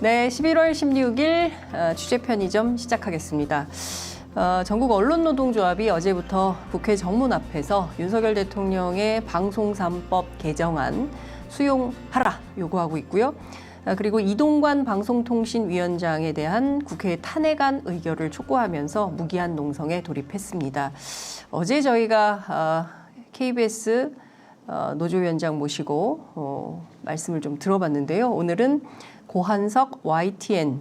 네, 11월 16일 취재 편의점 시작하겠습니다. 전국 언론노동조합이 어제부터 국회 정문 앞에서 윤석열 대통령의 방송 3법 개정안 수용하라 요구하고 있고요. 그리고 이동관 방송통신위원장에 대한 국회 탄핵안 의결을 촉구하면서 무기한 농성에 돌입했습니다. 어제 저희가 KBS 노조위원장 모시고 말씀을 좀 들어봤는데요. 오늘은 고한석 YTN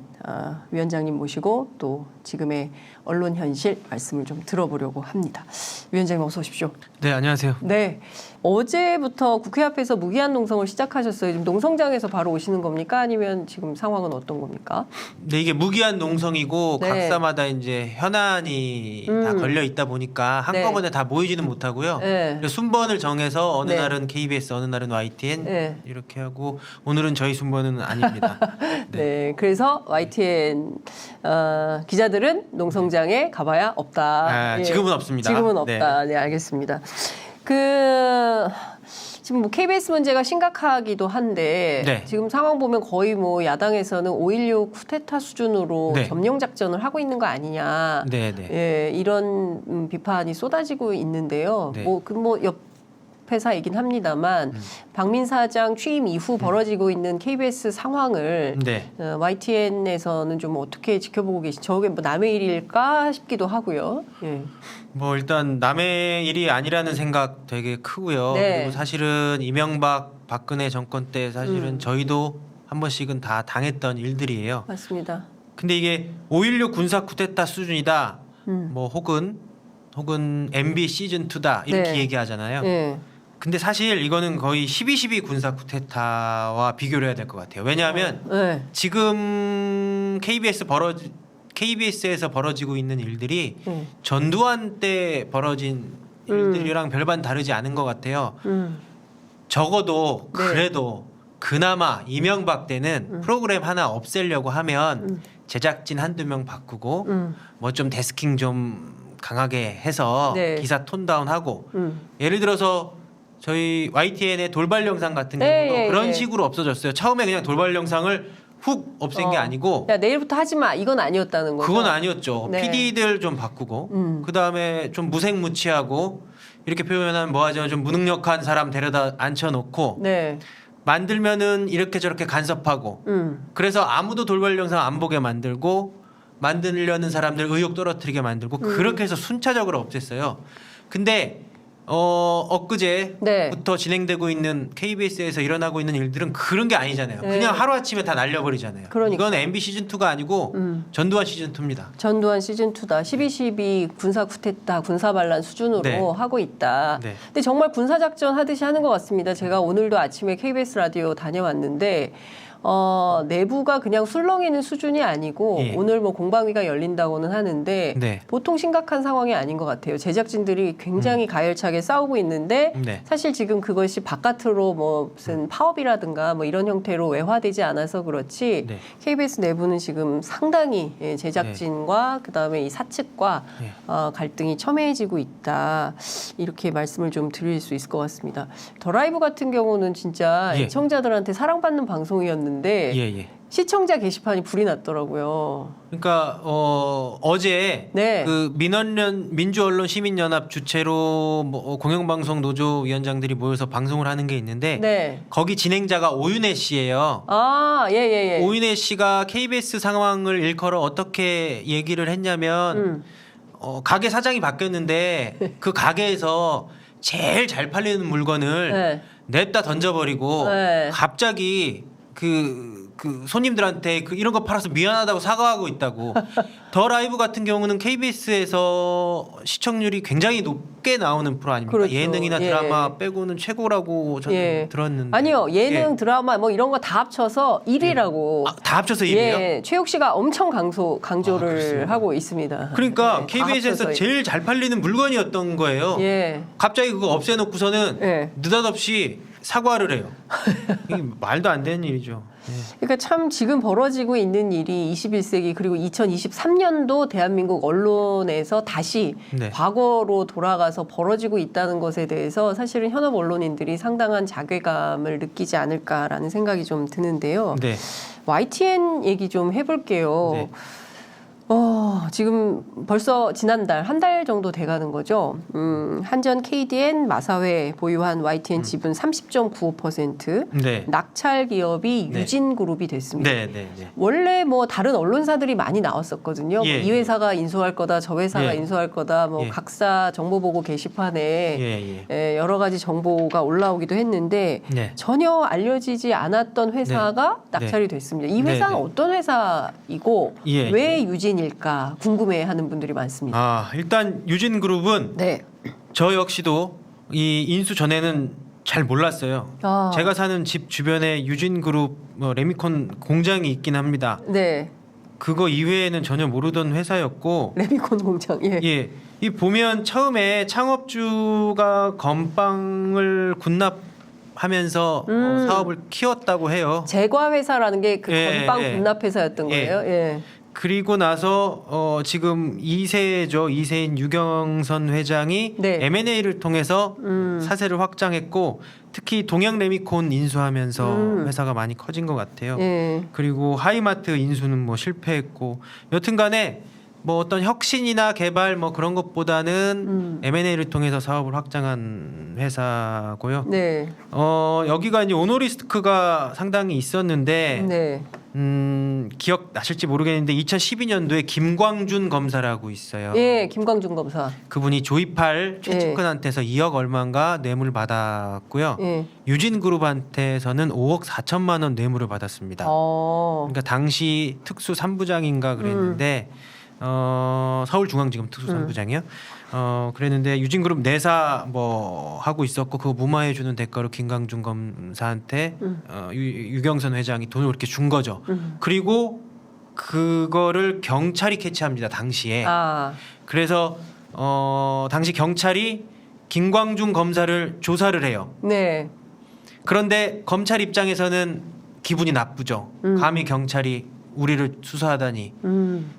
위원장님 모시고 또 지금의 언론 현실 말씀을 좀 들어보려고 합니다. 위원장님 어서 오십시오. 네, 안녕하세요. 네, 어제부터 국회 앞에서 무기한 농성을 시작하셨어요. 지금 농성장에서 바로 오시는 겁니까? 아니면 지금 상황은 어떤 겁니까? 네, 이게 무기한 농성이고 네. 각사마다 이제 현안이 다 걸려 있다 보니까 한꺼번에 다 모이지는 못하고요. 네. 그래서 순번을 정해서 어느 네. 날은 KBS, 어느 날은 YTN 네. 이렇게 하고 오늘은 저희 순번은 아닙니다. 네, 그래서 YTN 기자들은 농성장에 가봐야 없다. 지금은 없습니다. 지금은 없다. 네, 알겠습니다. 지금 뭐 KBS 문제가 심각하기도 한데 네. 지금 상황 보면 거의 뭐 야당에서는 5.16 쿠데타 수준으로 네. 점령 작전을 하고 있는 거 아니냐. 네, 네. 예, 이런 비판이 쏟아지고 있는데요. 네. 옆 회사이긴 합니다만 박민 사장 취임 이후 벌어지고 있는 KBS 상황을 네. YTN에서는 좀 어떻게 지켜보고 저게 뭐 남의 일일까 싶기도 하고요. 예. 뭐 일단 남의 일이 아니라는 생각 되게 크고요. 네. 그리고 사실은 이명박 박근혜 정권 때 사실은 저희도 한 번씩은 다 당했던 일들이에요. 맞습니다. 근데 이게 5.16 군사 쿠데타 수준이다. 뭐 혹은 MB 시즌 2다 이렇게 네. 얘기하잖아요. 예. 근데 사실 이거는 거의 12.12 군사 쿠데타와 비교를 해야 될 것 같아요. 왜냐하면 네. 지금 KBS에서 벌어지고 있는 일들이 전두환 때 벌어진 일들이랑 별반 다르지 않은 것 같아요. 적어도 네. 그래도 그나마 이명박 때는 프로그램 하나 없애려고 하면 제작진 한두 명 바꾸고 뭐 좀 데스킹 좀 강하게 해서 네. 기사 톤다운하고 예를 들어서 저희 YTN의 돌발 영상 같은 네, 경우도 예, 그런 예. 식으로 없어졌어요. 처음에 그냥 돌발 영상을 훅 없앤 게 아니고 야 내일부터 하지 마 이건 아니었다는 거죠. 그건 아니었죠. 네. PD들 좀 바꾸고 그 다음에 좀 무색무취하고 이렇게 표현하면 뭐하죠? 좀 무능력한 사람 데려다 앉혀놓고 네. 만들면은 이렇게 저렇게 간섭하고 그래서 아무도 돌발 영상 안 보게 만들고 만들려는 사람들 의욕 떨어뜨리게 만들고 그렇게 해서 순차적으로 없앴어요. 근데 엊그제부터 네. 진행되고 있는 KBS에서 일어나고 있는 일들은 그런 게 아니잖아요. 네. 그냥 하루아침에 다 날려버리잖아요. 그러니까. 이건 MB 시즌2가 아니고 전두환 시즌2입니다. 전두환 시즌2다. 12.12 군사 쿠데타, 군사 반란 수준으로 네. 하고 있다. 네. 근데 정말 군사 작전 하듯이 하는 것 같습니다. 제가 오늘도 아침에 KBS 라디오 다녀왔는데 내부가 그냥 술렁이는 수준이 아니고 예. 오늘 뭐 공방위가 열린다고는 하는데 네. 보통 심각한 상황이 아닌 것 같아요. 제작진들이 굉장히 가열차게 싸우고 있는데 네. 사실 지금 그것이 바깥으로 뭐 무슨 파업이라든가 뭐 이런 형태로 외화되지 않아서 그렇지 네. KBS 내부는 지금 상당히 제작진과 그다음에 이 사측과 네. 갈등이 첨예해지고 있다. 이렇게 말씀을 좀 드릴 수 있을 것 같습니다. 더 라이브 같은 경우는 진짜 예. 시청자들한테 사랑받는 방송이었는데 예. 시청자 게시판이 불이 났더라고요. 그러니까 어제 네. 그 민주언론 시민연합 주최로 뭐 공영방송 노조 위원장들이 모여서 방송을 하는 게 있는데 네. 거기 진행자가 오윤혜 씨예요. 아, 예. 오윤혜 씨가 KBS 상황을 일컬어 어떻게 얘기를 했냐면 가게 사장이 바뀌었는데 그 가게에서 제일 잘 팔리는 물건을 네. 냅다 던져버리고 네. 갑자기 그 손님들한테 이런 거 팔아서 미안하다고 사과하고 있다고. 더 라이브 같은 경우는 KBS에서 시청률이 굉장히 높게 나오는 프로 아닙니까? 그렇죠. 예능이나 예. 드라마 빼고는 최고라고 저는 예. 들었는데. 아니요. 예능, 예. 드라마 뭐 이런 거 다 합쳐서 1위라고. 다 합쳐서 1위예요? 예. 최욱 씨가 엄청 강조를 그렇습니까? 하고 있습니다. 그러니까 네, 다 KBS에서 합쳐서. 제일 잘 팔리는 물건이었던 거예요. 예. 갑자기 그거 없애놓고서는 예. 느닷없이 사과를 해요. 이게 말도 안 되는 일이죠. 그러니까 참 지금 벌어지고 있는 일이 21세기 그리고 2023년도 대한민국 언론에서 다시 네. 과거로 돌아가서 벌어지고 있다는 것에 대해서 사실은 현업 언론인들이 상당한 자괴감을 느끼지 않을까라는 생각이 좀 드는데요. 네. YTN 얘기 좀 해볼게요. 네. 지금 벌써 지난달 한 달 정도 돼가는 거죠. 한전 KDN 마사회 보유한 YTN 지분 30.95%, 네. 낙찰 기업이 네. 유진그룹이 됐습니다. 네. 네. 네. 원래 뭐 다른 언론사들이 많이 나왔었거든요. 예, 이 회사가 인수할 거다, 저 회사가 예. 인수할 거다, 뭐 예. 각사 정보보고 게시판에 예. 예. 여러 가지 정보가 올라오기도 했는데 네. 전혀 알려지지 않았던 회사가 낙찰이 됐습니다. 이 회사는 네. 어떤 회사이고 예. 왜 유진일까 궁금해하는 분들이 많습니다. 일단 유진그룹은 네. 저 역시도 이 인수 전에는 잘 몰랐어요. 제가 사는 집 주변에 유진그룹 레미콘 공장이 있긴 합니다. 네. 그거 이외에는 전혀 모르던 회사였고, 레미콘 공장. 예. 예, 이 보면 처음에 창업주가 건빵을 군납하면서 사업을 키웠다고 해요. 제과 회사라는 게 그 예, 건빵 예. 군납 회사였던 예. 거예요. 예. 그리고 나서 지금 2세죠. 2세인 유경선 회장이 네. M&A를 통해서 사세를 확장했고, 특히 동양 레미콘 인수하면서 회사가 많이 커진 것 같아요. 예. 그리고 하이마트 인수는 뭐 실패했고, 여튼간에 뭐 어떤 혁신이나 개발 뭐 그런 것보다는 M&A를 통해서 사업을 확장한 회사고요. 네. 여기가 이제 오노리스크가 상당히 있었는데 네. 기억 나실지 모르겠는데 2012년도에 김광준 검사라고 있어요. 예, 김광준 검사. 그분이 조이팔 최측근한테서 2억 얼마인가 뇌물 받았고요. 예. 유진그룹한테서는 5억 4천만 원 뇌물을 받았습니다. 그러니까 당시 특수 3부장인가 그랬는데 서울중앙지검 특수 3부장이요. 그랬는데 유진그룹 내사 뭐 하고 있었고 그거 무마해 주는 대가로 김광준 검사한테 유경선 회장이 돈을 그렇게 준 거죠. 그리고 그거를 경찰이 캐치합니다. 당시에. 그래서 당시 경찰이 김광준 검사를 조사를 해요. 네. 그런데 검찰 입장에서는 기분이 나쁘죠. 감히 경찰이 우리를 수사하다니.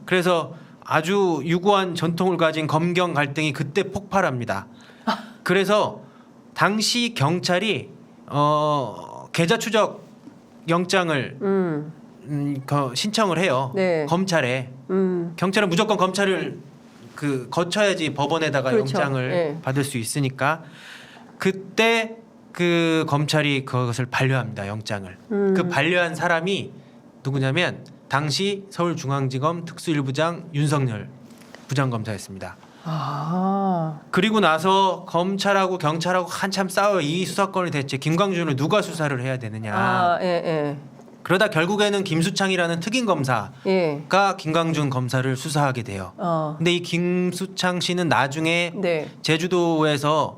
그래서 아주 유구한 전통을 가진 검경 갈등이 그때 폭발합니다. 그래서 당시 경찰이 계좌 추적 영장을 신청을 해요. 네. 검찰에. 경찰은 무조건 검찰을 거쳐야지 법원에다가 그렇죠. 영장을 네. 받을 수 있으니까 그때 그 검찰이 그것을 반려합니다. 영장을. 그 반려한 사람이 누구냐면 당시 서울중앙지검 특수일부장 윤석열 부장검사였습니다. 그리고 나서 검찰하고 경찰하고 한참 싸워요. 이 수사권을 대체 김광준을 누가 수사를 해야 되느냐. 예. 그러다 결국에는 김수창이라는 특임 검사가 예. 김광준 검사를 수사하게 돼요. 근데 이 김수창 씨는 나중에 네. 제주도에서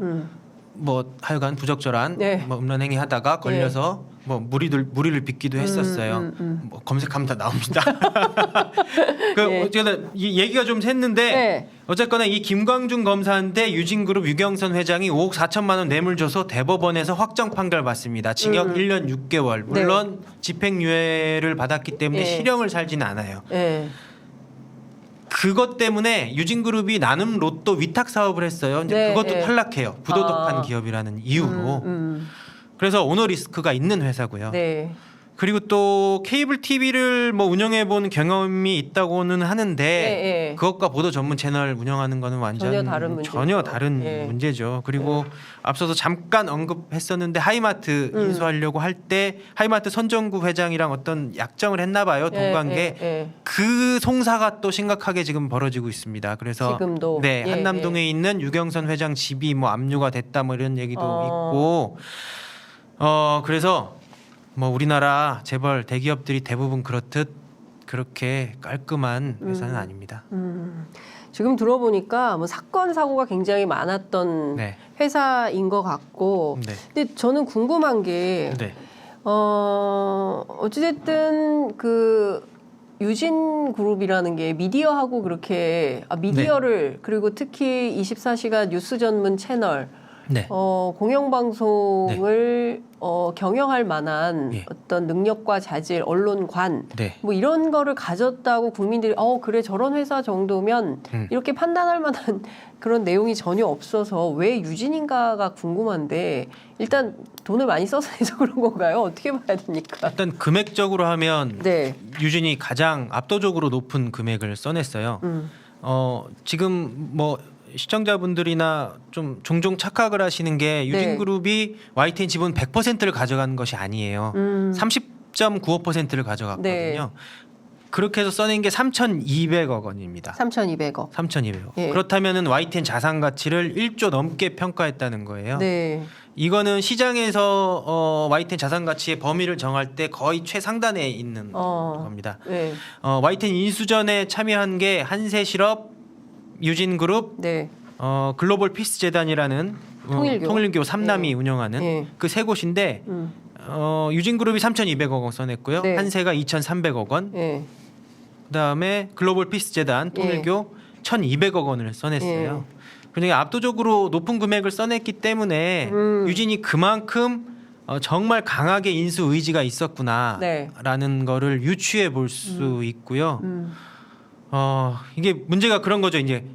뭐 하여간 부적절한 네. 뭐 음란 행위 하다가 걸려서 뭐 무리를 빚기도 했었어요. 뭐 검색하면 다 나옵니다. 예. 어쨌든 이 얘기가 좀 샜는데 네. 어쨌거나 이 김광준 검사한테 유진그룹 유경선 회장이 5억 4천만 원 뇌물 줘서 대법원에서 확정 판결 받습니다. 징역 1년 6개월. 물론 집행유예를 받았기 때문에 예. 실형을 살지는 않아요. 예. 그것 때문에 유진그룹이 나눔 로또 위탁 사업을 했어요. 이제 네, 그것도 네. 탈락해요. 부도덕한 기업이라는 이유로. 그래서 오너리스크가 있는 회사고요. 네. 그리고 또 케이블 TV를 뭐 운영해 본 경험이 있다고는 하는데 예. 그것과 보도 전문 채널 운영하는 거는 완전 전혀 다른 문제죠. 전혀 다른 예. 문제죠. 그리고 앞서서 잠깐 언급했었는데 하이마트 인수하려고 할 때 하이마트 선정구 회장이랑 어떤 약정을 했나 봐요. 동관계. 예. 그 송사가 또 심각하게 지금 벌어지고 있습니다. 그래서 지금도. 네, 예, 한남동에 있는 유경선 회장 집이 뭐 압류가 됐다 뭐 이런 얘기도 있고 그래서 뭐 우리나라 재벌 대기업들이 대부분 그렇듯 그렇게 깔끔한 회사는 아닙니다. 지금 들어보니까 뭐 사건 사고가 굉장히 많았던 네. 회사인 것 같고, 네. 근데 저는 궁금한 게 네. 어찌됐든 그 유진 그룹이라는 게 미디어하고 그렇게 미디어를 그리고 특히 24시간 뉴스 전문 채널 네. 공영방송을 경영할 만한 예. 어떤 능력과 자질, 언론관 네. 뭐 이런 거를 가졌다고 국민들이 그래 저런 회사 정도면 이렇게 판단할 만한 그런 내용이 전혀 없어서 왜 유진인가가 궁금한데 일단 돈을 많이 써서 해서 그런 건가요? 어떻게 봐야 됩니까? 일단 금액적으로 하면 네. 유진이 가장 압도적으로 높은 금액을 써냈어요. 지금 뭐 시청자분들이나 좀 종종 착각을 하시는 게 유진그룹이 YTN 지분 100%를 가져간 것이 아니에요. 30.95%를 가져갔거든요. 네. 그렇게 해서 써낸 게 3,200억 원입니다. 3,200억. 3,200억. 예. 그렇다면은 YTN 자산 가치를 1조 넘게 평가했다는 거예요. 네. 이거는 시장에서 YTN 자산 가치의 범위를 정할 때 거의 최상단에 있는 겁니다. 네. YTN 인수전에 참여한 게 한세실업, 유진그룹, 네. 글로벌 피스 재단이라는 통일교 3남이 운영하는 예. 그 세 곳인데 유진그룹이 3,200억 원 써냈고요. 네. 한세가 2,300억 원. 예. 그다음에 글로벌 피스 재단, 통일교 1,200억 원을 써냈어요. 예. 그러니까 압도적으로 높은 금액을 써냈기 때문에 유진이 그만큼 정말 강하게 인수 의지가 있었구나라는 네. 거를 유추해 볼 수 있고요. 이게 문제가 그런 거죠. 이제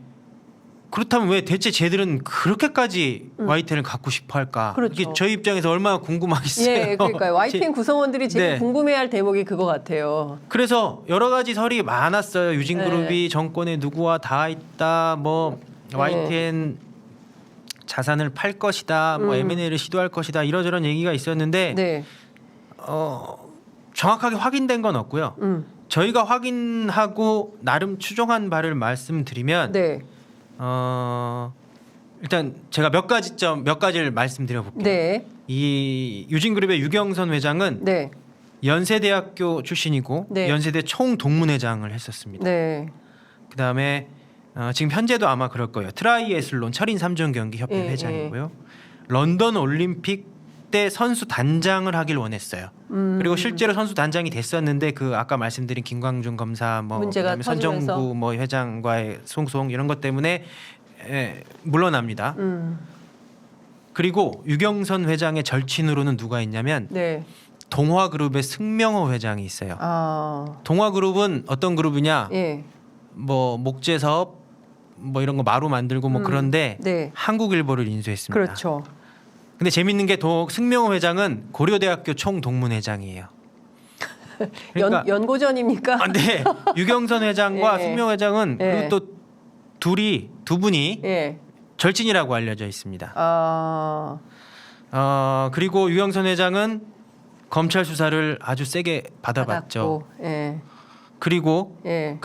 그렇다면 왜 대체 쟤들은 그렇게까지 YTN을 갖고 싶어 할까? 그렇죠. 이게 저희 입장에서 얼마나 궁금하겠어요. 예, 그러니까요. YTN 구성원들이 제일 네. 궁금해할 대목이 그거 같아요. 그래서 여러 가지 설이 많았어요. 유진그룹이 네. 정권에 누구와 다 있다. 뭐 YTN 자산을 팔 것이다. 뭐 M&A를 시도할 것이다. 이러저런 얘기가 있었는데 네. 정확하게 확인된 건 없고요. 저희가 확인하고 나름 추정한 바를 말씀드리면 네. 일단 제가 몇 가지를 말씀드려 볼게요. 네. 이 유진그룹의 유경선 회장은 네. 연세대학교 출신이고 네. 연세대 총동문회장을 했었습니다. 네. 그다음에 지금 현재도 아마 그럴 거예요. 트라이애슬론 철인 3종 경기 협회 예, 회장이고요. 런던 올림픽 때 선수 단장을 하길 원했어요. 그리고 실제로 선수 단장이 됐었는데 그 아까 말씀드린 김광준 검사 뭐 문제가 그다음에 선정부 터지면서. 뭐 회장과의 소송 이런 것 때문에 물러납니다. 그리고 유경선 회장의 절친으로는 누가 있냐면 네. 동화그룹의 승명호 회장이 있어요. 동화그룹은 어떤 그룹이냐? 예. 뭐 목재 사업 뭐 이런 거 마루 만들고 뭐 그런데 네. 한국일보를 인수했습니다. 그렇죠. 근데 재밌는 게 승명호 회장은 고려대학교 총동문회장이에요. 그러니까 연고전입니까? 네. 유경선 회장과 예. 승명호 회장은 예. 그리고 또 두 분이 예. 절친이라고 알려져 있습니다. 아. 그리고 유경선 회장은 검찰 수사를 아주 세게 받아봤죠. 받았고. 예. 그리고 예.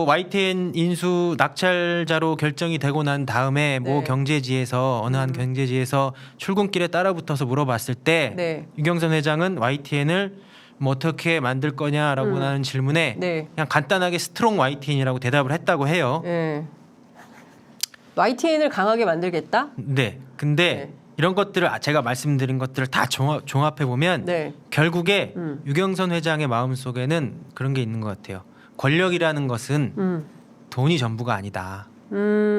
YTN 인수 낙찰자로 결정이 되고 난 다음에 모 네. 경제지에서 어느 한 경제지에서 출근길에 따라붙어서 물어봤을 때 네. 유경선 회장은 YTN을 뭐 어떻게 만들 거냐라고 하는 질문에 네. 그냥 간단하게 스트롱 YTN이라고 대답을 했다고 해요. 예. YTN을 강하게 만들겠다? 네. 근데 네. 이런 것들을 제가 말씀드린 것들을 다 종합해 보면 네. 결국에 유경선 회장의 마음 속에는 그런 게 있는 것 같아요. 권력이라는 것은 돈이 전부가 아니다.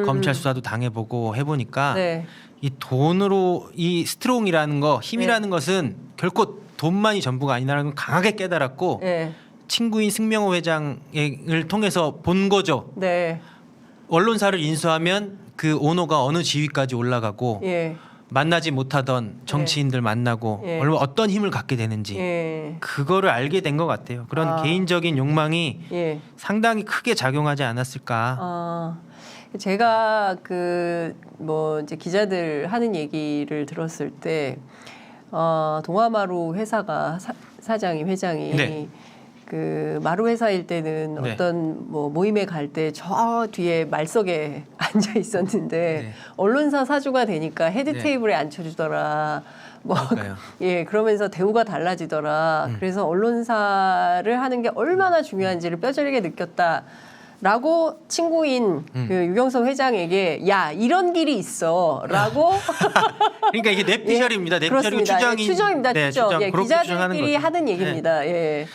검찰 수사도 당해보고 해보니까 네. 이 돈으로 이 스트롱이라는 거 힘이라는 것은 결코 돈만이 전부가 아니라는 걸 강하게 깨달았고 예. 친구인 승명호 회장을 통해서 본 거죠. 네. 언론사를 인수하면 그 오너가 어느 지위까지 올라가고 예. 만나지 못하던 정치인들 만나고 예. 어떤 힘을 갖게 되는지 예. 그거를 알게 된 것 같아요. 그런 개인적인 욕망이 예. 상당히 크게 작용하지 않았을까. 제가 뭐 이제 기자들 하는 얘기를 들었을 때 동아마루 회사가 사장이 회장이 네. 그 마루 회사일 때는 네. 어떤 뭐 모임에 갈 때 저 뒤에 말석에 앉아 있었는데 네. 언론사 사주가 되니까 헤드 네. 테이블에 앉혀주더라. 뭐 그러니까요. 예, 그러면서 대우가 달라지더라. 그래서 언론사를 하는 게 얼마나 중요한지를 뼈저리게 느꼈다. 라고 친구인 그 유경선 회장에게 야 이런 길이 있어라고 그러니까 이게 뇌피셜입니다. 뇌피셜이고 그렇습니다. 추정이 추정입니다. 네, 추정. 추정. 예, 그렇게 추정하는 기자들끼리 거죠. 하는 얘기입니다. 예.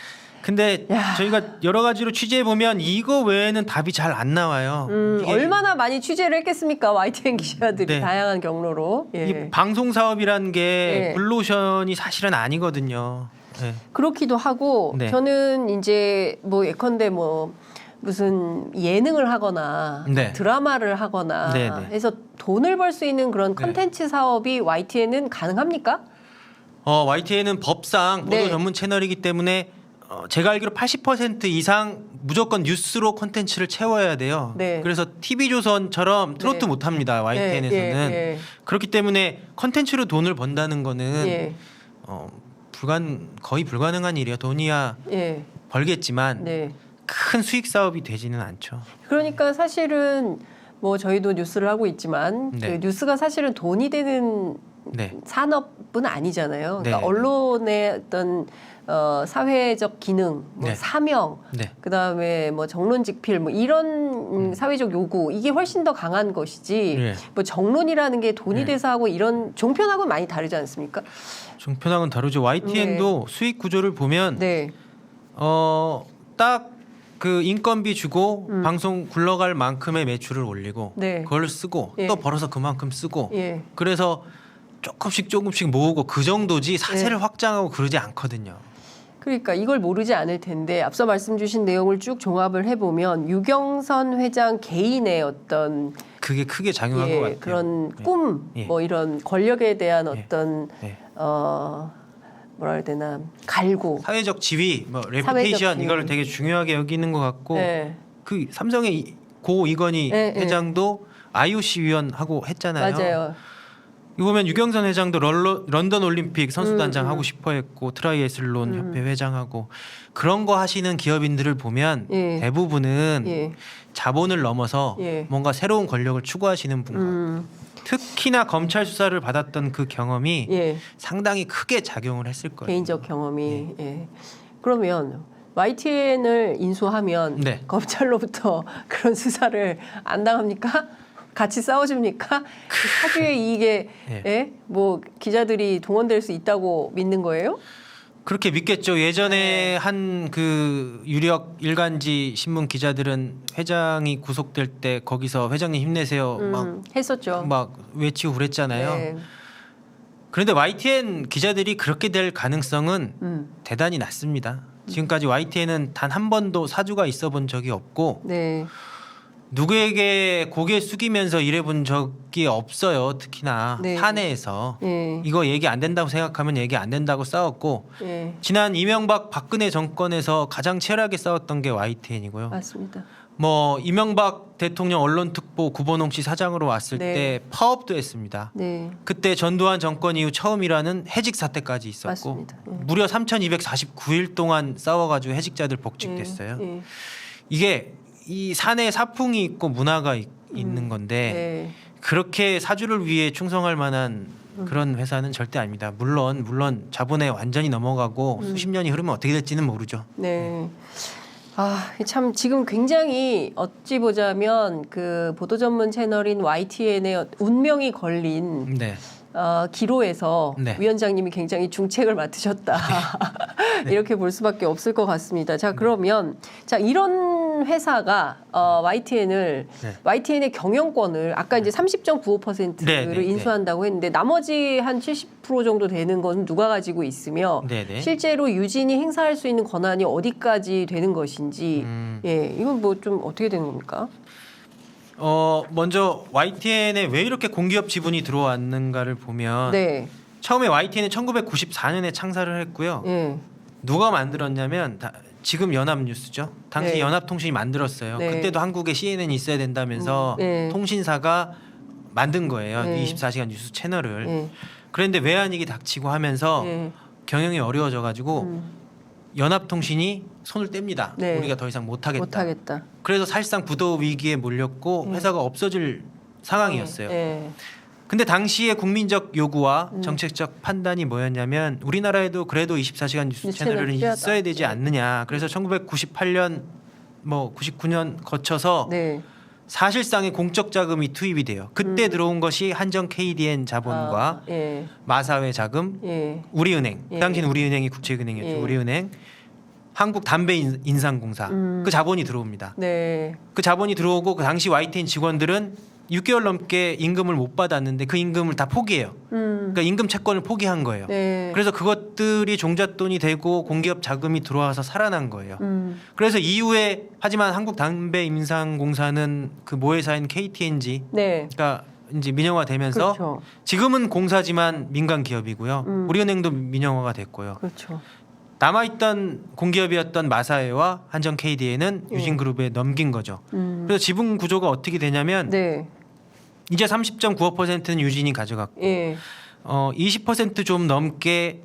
근데 야. 저희가 여러 가지로 취재해 보면 이거 외에는 답이 잘 안 나와요. 이게 얼마나 많이 취재를 했겠습니까? YTN 기자들이 네. 다양한 경로로. 예. 이 방송 사업이라는 게 예. 블루오션이 사실은 아니거든요. 네. 그렇기도 하고 네. 저는 이제 뭐 예컨대 뭐 무슨 예능을 하거나 네. 드라마를 하거나 네, 네. 해서 돈을 벌 수 있는 그런 컨텐츠 사업이 YTN은 가능합니까? YTN은 법상 보도 네. 전문 채널이기 때문에 제가 알기로 80% 이상 무조건 뉴스로 콘텐츠를 채워야 돼요. 네. 그래서 TV조선처럼 트로트 네. 못합니다. YTN에서는. 예, 그렇기 때문에 콘텐츠로 돈을 번다는 거는 예, 거의 불가능한 일이에요. 돈이야 예, 벌겠지만 네. 큰 수익 사업이 되지는 않죠. 그러니까 사실은 뭐 저희도 뉴스를 하고 있지만 네. 그 뉴스가 사실은 돈이 되는 네. 산업은 아니잖아요. 그러니까 네. 언론의 어떤 사회적 기능, 뭐 네. 사명, 네. 그다음에 뭐 정론직필 뭐 이런 사회적 요구 이게 훨씬 더 강한 것이지. 네. 뭐 정론이라는 게 돈이 네. 돼서 하고 이런 종편하고는 많이 다르지 않습니까? 종편하고는 다르죠. YTN도 수익 구조를 보면 네, 딱 그 인건비 주고 방송 굴러갈 만큼의 매출을 올리고 네. 그걸 쓰고 예. 또 벌어서 그만큼 쓰고 예, 그래서 조금씩 모으고 그 정도지 사세를 확장하고 그러지 않거든요. 그러니까 이걸 모르지 않을 텐데 앞서 말씀 주신 내용을 쭉 종합을 해보면 유경선 회장 개인의 어떤 그게 크게 작용한 것 같아요. 그런 예. 꿈, 예. 뭐 이런 권력에 대한 예. 어떤 네. 뭐라 해야 되나 갈구. 사회적 지위, 뭐 사회적 레putation 지위. 이걸 되게 중요하게 여기는 것 같고 네. 그 삼성의 고 이건희 네, 네. 회장도 IOC 위원하고 했잖아요. 맞아요. 이거 보면 유경선 회장도 런던 올림픽 선수단장 하고 싶어했고 트라이애슬론 협회 회장하고 그런 거 하시는 기업인들을 보면 예. 대부분은 예. 자본을 넘어서 예. 뭔가 새로운 권력을 추구하시는 분 같아요. 특히나 검찰 수사를 받았던 그 경험이 예. 상당히 크게 작용을 했을 거예요. 개인적 경험이. 예. 그러면 YTN을 인수하면 네. 검찰로부터 그런 수사를 안 당합니까? 같이 싸워줍니까? 사주의 이익에 예. 예? 뭐 기자들이 동원될 수 있다고 믿는 거예요? 그렇게 믿겠죠. 예전에 한 그 유력 일간지 신문 기자들은 회장이 구속될 때 거기서 회장님 힘내세요 했었죠. 막 외치고 그랬잖아요. 네. 그런데 YTN 기자들이 그렇게 될 가능성은 대단히 낮습니다. 지금까지 YTN은 단 한 번도 사주가 있어 본 적이 없고 네. 누구에게 고개 숙이면서 일해본 적이 없어요. 특히나 네. 사내에서 예. 이거 얘기 안 된다고 생각하면 얘기 안 된다고 싸웠고 예. 지난 이명박 박근혜 정권에서 가장 치열하게 싸웠던 게 YTN이고요. 맞습니다. 뭐 이명박 대통령 언론특보 구본홍 씨 사장으로 왔을 네. 때 파업도 했습니다. 네. 그때 전두환 정권 이후 처음이라는 해직 사태까지 있었고 맞습니다. 예. 무려 3,249일 동안 싸워가지고 해직자들 복직됐어요. 예. 이게 이 사내 사풍이 있고 문화가 있는 건데 네. 그렇게 사주를 위해 충성할 만한 그런 회사는 절대 아닙니다. 물론 자본에 완전히 넘어가고 수십 년이 흐르면 어떻게 될지는 모르죠. 네. 아, 참 지금 굉장히 어찌 보자면 그 보도 전문 채널인 YTN의 운명이 걸린 네. 기로에서 네. 위원장님이 굉장히 중책을 맡으셨다. 이렇게 볼 수밖에 없을 것 같습니다. 자, 그러면 자 이런 회사가 YTN을 네. YTN의 경영권을 아까 이제 30.95%를 네, 네, 인수한다고 했는데 나머지 한 70% 정도 되는 건 누가 가지고 있으며 네, 네. 실제로 유진이 행사할 수 있는 권한이 어디까지 되는 것인지 예, 이건 뭐 좀 어떻게 되는 겁니까? 먼저 YTN에 왜 이렇게 공기업 지분이 들어왔는가를 보면 네. 처음에 YTN은 1994년에 창사를 했고요. 예. 누가 만들었냐면 지금 연합뉴스죠. 당시 네. 연합통신이 만들었어요. 네. 그때도 한국에 CNN이 있어야 된다면서 네. 통신사가 만든 거예요. 네. 24시간 뉴스 채널을. 예. 그런데 외환위기 닥치고 하면서 예. 경영이 어려워져가지고 연합통신이 손을 뗍니다. 네. 우리가 더 이상 못하겠다. 못하겠다. 그래서 사실상 부도 위기에 몰렸고 회사가 없어질 상황이었어요. 예. 근데 당시의 국민적 요구와 정책적 판단이 뭐였냐면 우리나라에도 그래도 24시간 뉴스 뉴스 채널은 채널 필요하다. 있어야 되지 않느냐. 그래서 1998년 뭐 99년 거쳐서 네. 사실상의 공적 자금이 투입이 돼요. 그때 들어온 것이 한정 KDN 자본과 예. 마사회 자금, 예. 우리은행. 예. 그 당시는 우리은행이 국책은행이었죠. 예. 우리은행 한국담배인상공사 그 자본이 들어옵니다. 네. 그 자본이 들어오고 그 당시 YTN 직원들은 6개월 넘게 임금을 못 받았는데 그 임금을 다 포기해요. 그러니까 임금 채권을 포기한 거예요. 네. 그래서 그것들이 종잣돈이 되고 공기업 자금이 들어와서 살아난 거예요. 그래서 이후에 하지만 한국담배인상공사는 그 모회사인 KTNG 네. 그러니까 이제 민영화되면서 그렇죠. 지금은 공사지만 민간 기업이고요. 우리은행도 민영화가 됐고요. 그렇죠. 남아있던 공기업이었던 마사회와 한전 KDA는 유진그룹에 넘긴 거죠. 그래서 지분 구조가 어떻게 되냐면 네. 이제 30.95%는 유진이 가져갔고 예. 20%좀 넘게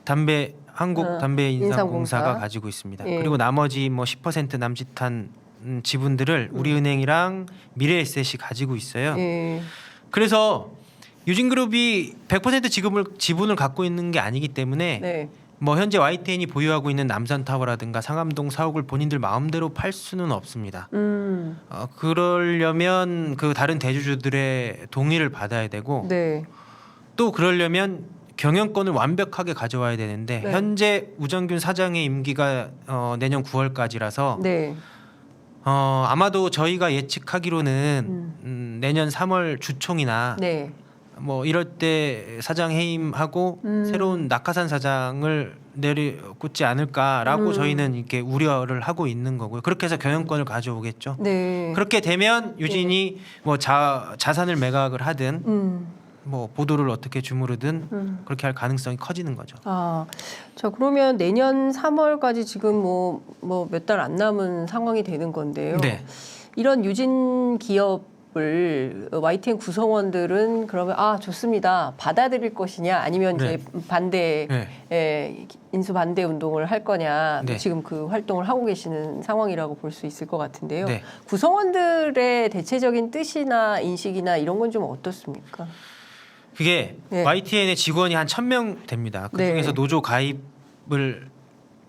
한국담배인상공사가 인상공사. 가지고 있습니다. 예. 그리고 나머지 뭐 10% 남짓한 지분들을 우리은행이랑 미래에셋이 가지고 있어요. 예. 그래서 유진그룹이 100% 지분을 갖고 있는 게 아니기 때문에 네. 뭐 현재 YTN이 보유하고 있는 남산타워라든가 상암동 사옥을 본인들 마음대로 팔 수는 없습니다. 그러려면 그 다른 대주주들의 동의를 받아야 되고 네. 또 그러려면 경영권을 완벽하게 가져와야 되는데 네. 현재 우정균 사장의 임기가 내년 9월까지라서 네. 아마도 저희가 예측하기로는 내년 3월 주총이나 네. 뭐 이럴 때 사장 해임하고 새로운 낙하산 사장을 내려꽂지 않을까라고 저희는 이렇게 우려를 하고 있는 거고요. 그렇게 해서 경영권을 가져오겠죠. 네. 그렇게 되면 유진이 뭐 자산을 매각을 하든 뭐 보도를 어떻게 주무르든 그렇게 할 가능성이 커지는 거죠. 아, 자 그러면 내년 3월까지 지금 뭐 몇 달 안 남은 상황이 되는 건데요. 네. 이런 유진 기업을 YTN 구성원들은 그러면 좋습니다. 받아들일 것이냐 아니면 네. 이제 반대 네. 인수 반대 운동을 할 거냐 네. 지금 그 활동을 하고 계시는 상황이라고 볼 수 있을 것 같은데요. 네. 구성원들의 대체적인 뜻이나 인식이나 이런 건 좀 어떻습니까? 그게 네. YTN의 직원이 한 1,000명 됩니다. 그 중에서 네. 노조 가입을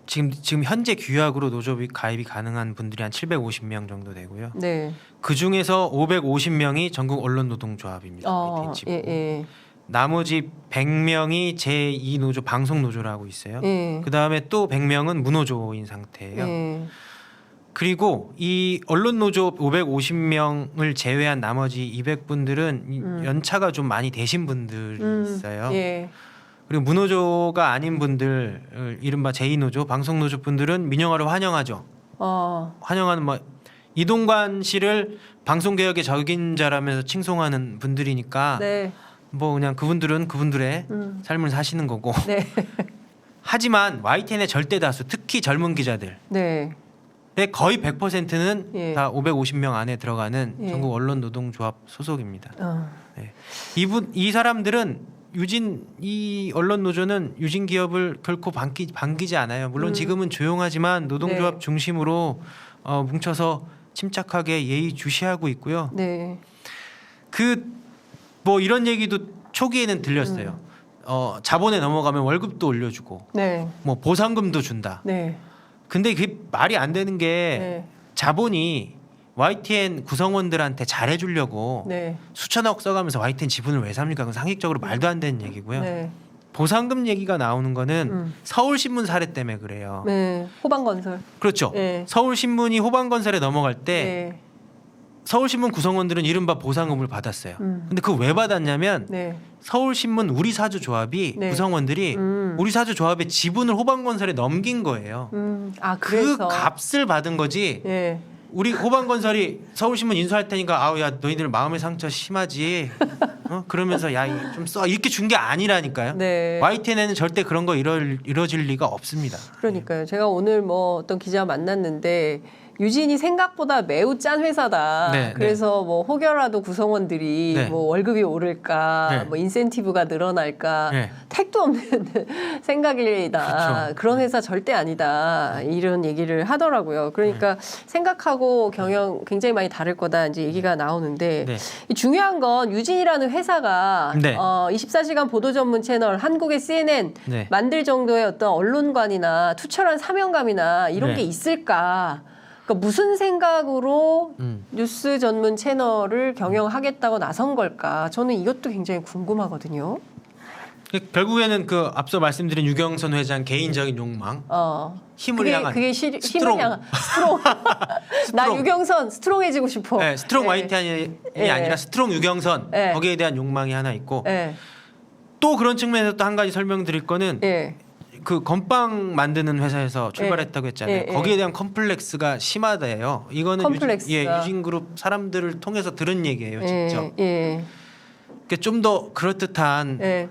지금 현재 규약으로 노조 가입이 가능한 분들이 한 750명 정도 되고요. 네. 그 중에서 550명이 전국 언론노동조합입니다. YTN 직원. 예. 나머지 100명이 제2노조 방송노조라고 있어요. 예. 그 다음에 또 100명은 무노조인 상태예요. 예. 그리고 이 언론노조 550명을 제외한 나머지 200분들은 연차가 좀 많이 되신 분들이 있어요. 예. 그리고 무노조가 아닌 분들, 이른바 제2노조, 방송노조 분들은 민영화를 환영하죠. 환영하는 뭐 이동관 씨를 방송개혁의 적임자라면서 칭송하는 분들이니까 네. 뭐 그냥 그분들은 그분들의 삶을 사시는 거고. 네. 하지만 YTN의 절대 다수, 특히 젊은 기자들. 네. 거의 100%는 예. 다 550명 안에 들어가는 예. 전국 언론노동조합 소속입니다. 네. 이 사람들은 이 언론노조는 유진 기업을 결코 반기지 않아요. 물론 지금은 조용하지만 노동조합 네. 중심으로 뭉쳐서 침착하게 예의주시하고 있고요. 네. 뭐 이런 얘기도 초기에는 들렸어요. 자본에 넘어가면 월급도 올려주고, 네. 뭐 보상금도 준다. 네. 근데 그게 말이 안 되는 게 네. 자본이 YTN 구성원들한테 잘해주려고 네. 수천억 써가면서 YTN 지분을 왜 삽니까? 그건 상식적으로 말도 안 되는 얘기고요. 네. 보상금 얘기가 나오는 거는 서울신문 사례 때문에 그래요. 네. 호방건설. 그렇죠. 네. 서울신문이 호방건설에 넘어갈 때 네. 서울신문 구성원들은 이른바 보상금을 받았어요. 근데 그거 왜 받았냐면 네. 서울신문 우리사주조합이 네. 구성원들이 우리사주조합의 지분을 호방건설에 넘긴 거예요. 그 그래서 값을 받은 거지. 예. 우리 호방건설이 서울신문 인수할 테니까 아우 야 너희들 마음의 상처 심하지. 그러면서 야 좀 써 이렇게 준 게 아니라니까요. 네. YTN에는 절대 그런 거 이뤄질 리가 없습니다. 그러니까요. 제가 오늘 뭐 어떤 기자 만났는데 유진이 생각보다 매우 짠 회사다. 네, 그래서 뭐 혹여라도 구성원들이 네. 뭐 월급이 오를까, 네. 뭐 인센티브가 늘어날까, 네. 택도 없는 생각이다. 그렇죠. 그런 회사 절대 아니다. 이런 얘기를 하더라고요. 그러니까 생각하고 경영 굉장히 많이 다를 거다. 이제 얘기가 나오는데 네. 이 중요한 건 유진이라는 회사가 네. 24시간 보도 전문 채널 한국의 CNN 네. 만들 정도의 어떤 언론관이나 투철한 사명감이나 이런 네. 게 있을까? 그러니까 무슨 생각으로 뉴스 전문 채널을 경영하겠다고 나선 걸까? 저는 이것도 굉장히 궁금하거든요. 결국에는 그 앞서 말씀드린 유경선 회장 개인적인 욕망, 힘을 향한 그게 스트롱. 힘을 향한 스트롱. 나 스트롱. 유경선 스트롱해지고 싶어. 네, 스트롱 예. YTN이 예. 아니라 스트롱 유경선 예. 거기에 대한 욕망이 하나 있고 예. 또 그런 측면에서 또 한 가지 설명드릴 거는 예. 그 건빵 만드는 회사에서 출발했다고 했잖아요. 예, 예. 거기에 대한 컴플렉스가 심하다예요. 이거는 컴플렉스가. 유진그룹 사람들을 통해서 들은 얘기예요, 직접. 예. 좀 더 그럴듯한 예.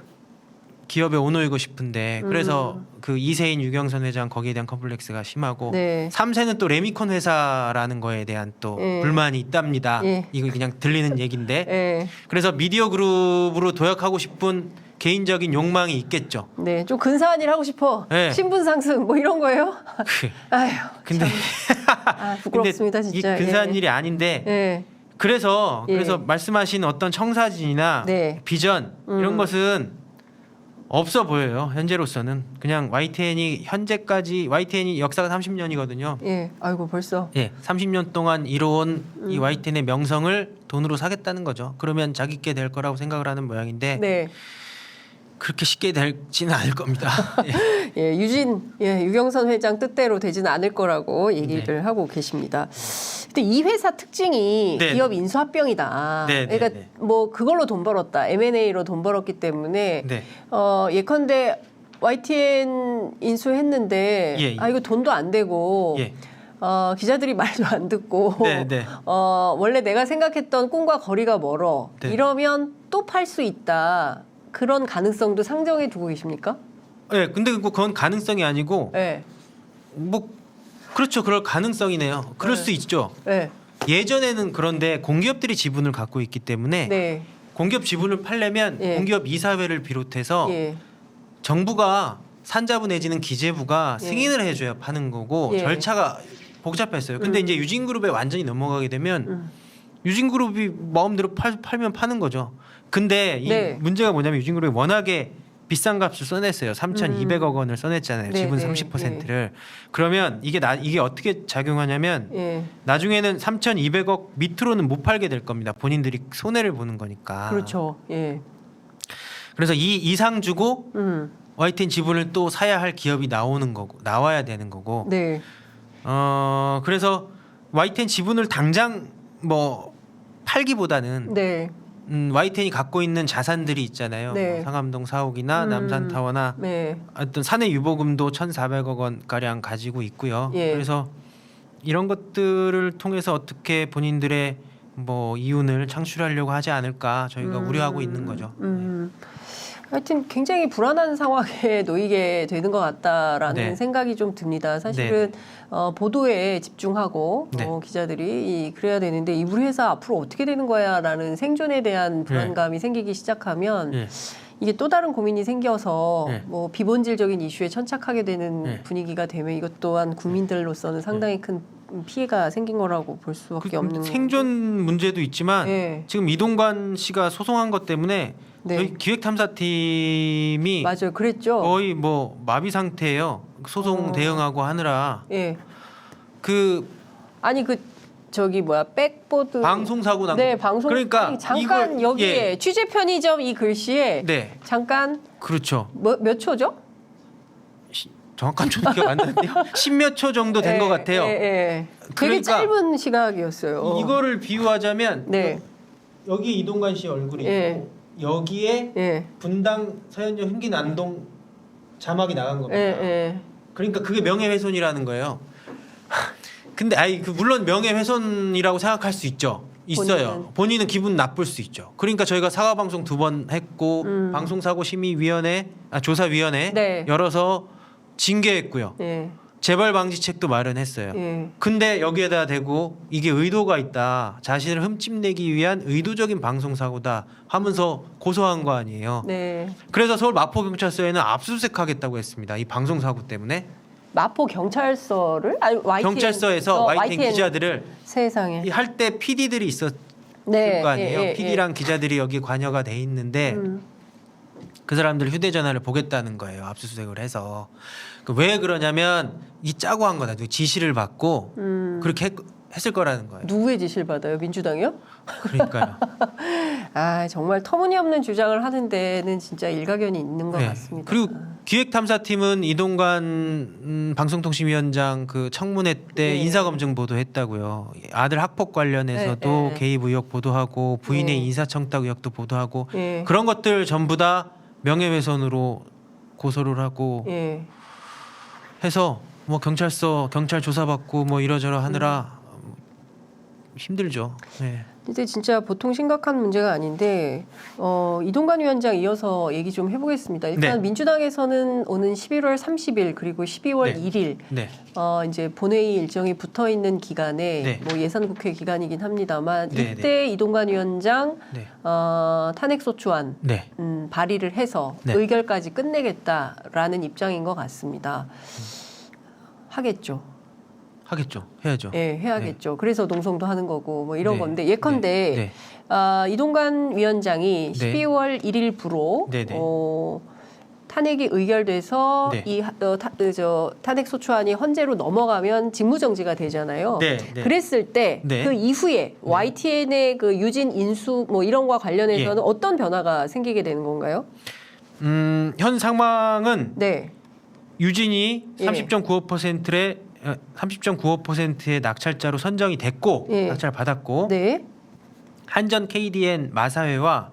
기업에 오너이고 싶은데 그래서 그 이세인 유경선 회장 거기에 대한 컴플렉스가 심하고 네. 3세는 또 레미콘 회사라는 거에 대한 또 예. 불만이 있답니다. 예. 이거 그냥 들리는 얘기인데 예. 그래서 미디어 그룹으로 도약하고 싶은 개인적인 욕망이 있겠죠. 네, 좀 근사한 일 하고 싶어. 네. 신분 상승 뭐 이런 거예요? 아휴. 근데 부끄럽습니다 근데 진짜. 이 근사한 예. 일이 아닌데 예. 그래서 예. 말씀하신 어떤 청사진이나 네. 비전 이런 것은 없어 보여요. 현재로서는 그냥 YTN이 현재까지 YTN이 역사가 30년이거든요. 예. 아이고 벌써. 예, 30년 동안 이뤄온 이 YTN의 명성을 돈으로 사겠다는 거죠. 그러면 자기께 될 거라고 생각을 하는 모양인데 네. 그렇게 쉽게 될지는 않을 겁니다. 예. 예, 유경선 회장 뜻대로 되지는 않을 거라고 얘기를 네. 하고 계십니다. 근데 이 회사 특징이 네. 기업 인수합병이다. 네, 네, 그러니까 네. 뭐 그걸로 돈 벌었다. M&A로 돈 벌었기 때문에 네. 예컨대 YTN 인수했는데 예, 예. 아 이거 돈도 안 되고 예. 기자들이 말도 안 듣고 네, 네. 원래 내가 생각했던 꿈과 거리가 멀어. 네. 이러면 또 팔 수 있다. 그런 가능성도 상정해 두고 계십니까? 예, 근데 그건 가능성이 아니고 네. 뭐 그렇죠. 그럴 가능성이네요. 그럴 네. 수 있죠. 네. 예전에는 그런데 공기업들이 지분을 갖고 있기 때문에 네. 공기업 지분을 팔려면 예. 공기업 이사회를 비롯해서 예. 정부가 산자부 내지는 기재부가 예. 승인을 해줘야 파는 거고 예. 절차가 복잡했어요. 근데 이제 유진그룹에 완전히 넘어가게 되면 유진그룹이 마음대로 팔면 파는 거죠. 근데 이 네. 문제가 뭐냐면 유진그룹이 워낙에 비싼 값을 써냈어요. 3,200억 원을 써냈잖아요. 네, 지분 네, 30%를. 그러면 이게 어떻게 작용하냐면 예. 나중에는 3,200억 밑으로는 못 팔게 될 겁니다. 본인들이 손해를 보는 거니까. 그렇죠. 예. 그래서 이 이상 주고 음. YTN 지분을 또 사야 할 기업이 나와야 되는 거고. 네. 그래서 YTN 지분을 당장 뭐 팔기보다는 네. YTN이 갖고 있는 자산들이 있잖아요. 네. 뭐 상암동 사옥이나 남산타워나 네. 어떤 사내 유보금도 1,400억 원 가량 가지고 있고요. 예. 그래서 이런 것들을 통해서 어떻게 본인들의 뭐 이윤을 창출하려고 하지 않을까 저희가 우려하고 있는 거죠. 하여튼 굉장히 불안한 상황에 놓이게 되는 것 같다라는 네. 생각이 좀 듭니다. 사실은 보도에 집중하고 네. 기자들이 그래야 되는데 이 우리 회사 앞으로 어떻게 되는 거야라는 생존에 대한 불안감이 생기기 시작하면 예. 이게 또 다른 고민이 생겨서 네. 뭐 비본질적인 이슈에 천착하게 되는 네. 분위기가 되면 이것 또한 국민들로서는 상당히 큰 피해가 생긴 거라고 볼 수밖에 없는 생존 문제도 있지만 네. 지금 이동관 씨가 소송한 것 때문에 네. 저희 기획탐사팀이 맞아요. 그랬죠. 거의 뭐 마비 상태예요. 소송 대응하고 하느라 예. 그 아니 저기 뭐야 백보드 방송 사고 난 네 거. 방송 그러니까 아니, 잠깐 이걸- 여기에 예. 취재 편의점 이 글씨에 네, 잠깐 그렇죠. 몇 초죠? 정확한 초 기억 안 나는데요. 10몇 초 정도 된 것 같아요. 되게 그러니까 짧은 시각이었어요. 이거를 비유하자면 네. 여기 이동관 씨 얼굴이 예. 있고 여기에 예. 분당 서현역 흉기 난동 자막이 나간 겁니다. 예. 그러니까 그게 명예훼손이라는 거예요. 근데 물론 명예훼손이라고 생각할 수 있죠. 있어요. 본인은 기분 나쁠 수 있죠. 그러니까 저희가 사과 방송 2번 했고 방송사고 심의위원회 조사위원회 네. 열어서 징계했고요. 예. 재발 방지책도 마련했어요. 예. 근데 여기에다 대고 이게 의도가 있다. 자신을 흠집내기 위한 의도적인 방송사고다 하면서 고소한 거 아니에요. 네. 그래서 서울 마포경찰서에는 압수수색하겠다고 했습니다. 이 방송사고 때문에. 마포 경찰서를 아니 YTN 경찰서에서 YTN 기자들을 세상에 할 때 PD들이 있었을 네. 거 아니에요. 예. PD랑 기자들이 여기 관여가 돼 있는데 그 사람들 휴대전화를 보겠다는 거예요. 압수수색을 해서. 왜 그러냐면 이 짜고 한 거다. 지시를 받고 그렇게 했을 거라는 거예요. 누구의 지시를 받아요? 민주당이요? 그러니까요. 정말 터무니없는 주장을 하는 데는 진짜 일가견이 있는 것 네. 같습니다. 그리고 기획탐사팀은 이동관 방송통신위원장 그 청문회 때 네. 인사검증 보도했다고요. 아들 학폭 관련해서도 네, 네. 개입 의혹 보도하고 부인의 네. 인사청탁 의혹도 보도하고 예. 그런 것들 전부 다 명예훼손으로 고소를 하고 예. 해서 뭐 경찰 조사받고 뭐 이러저러 하느라 힘들죠. 네. 근데 진짜 보통 심각한 문제가 아닌데 이동관 위원장 이어서 얘기 좀 해보겠습니다. 일단 네. 민주당에서는 오는 11월 30일 그리고 12월 네. 1일 네. 이제 본회의 일정이 붙어 있는 기간에 네. 뭐 예산국회 기간이긴 합니다만 네, 이때 이동관 위원장 네. 탄핵소추안 네. 발의를 해서 네. 의결까지 끝내겠다라는 입장인 것 같습니다. 하겠죠. 하겠죠. 해야죠. 예, 해야겠죠. 그래서 농성도 하는 거고 뭐 이런 네. 건데 예컨대 네. 이동관 위원장이 네. 12월 1일부로 네, 네. 탄핵이 의결돼서 네. 이 탄핵 소추안이 헌재로 넘어가면 직무정지가 되잖아요. 네, 네. 그랬을 때 네. 그 이후에 YTN의 그 유진 인수 뭐 이런 거와 관련해서는 예. 어떤 변화가 생기게 되는 건가요? 현 상황은 네. 유진이 예. 30.95%의 낙찰자로 선정이 됐고 예. 낙찰을 받았고 네. 한전 KDN 마사회와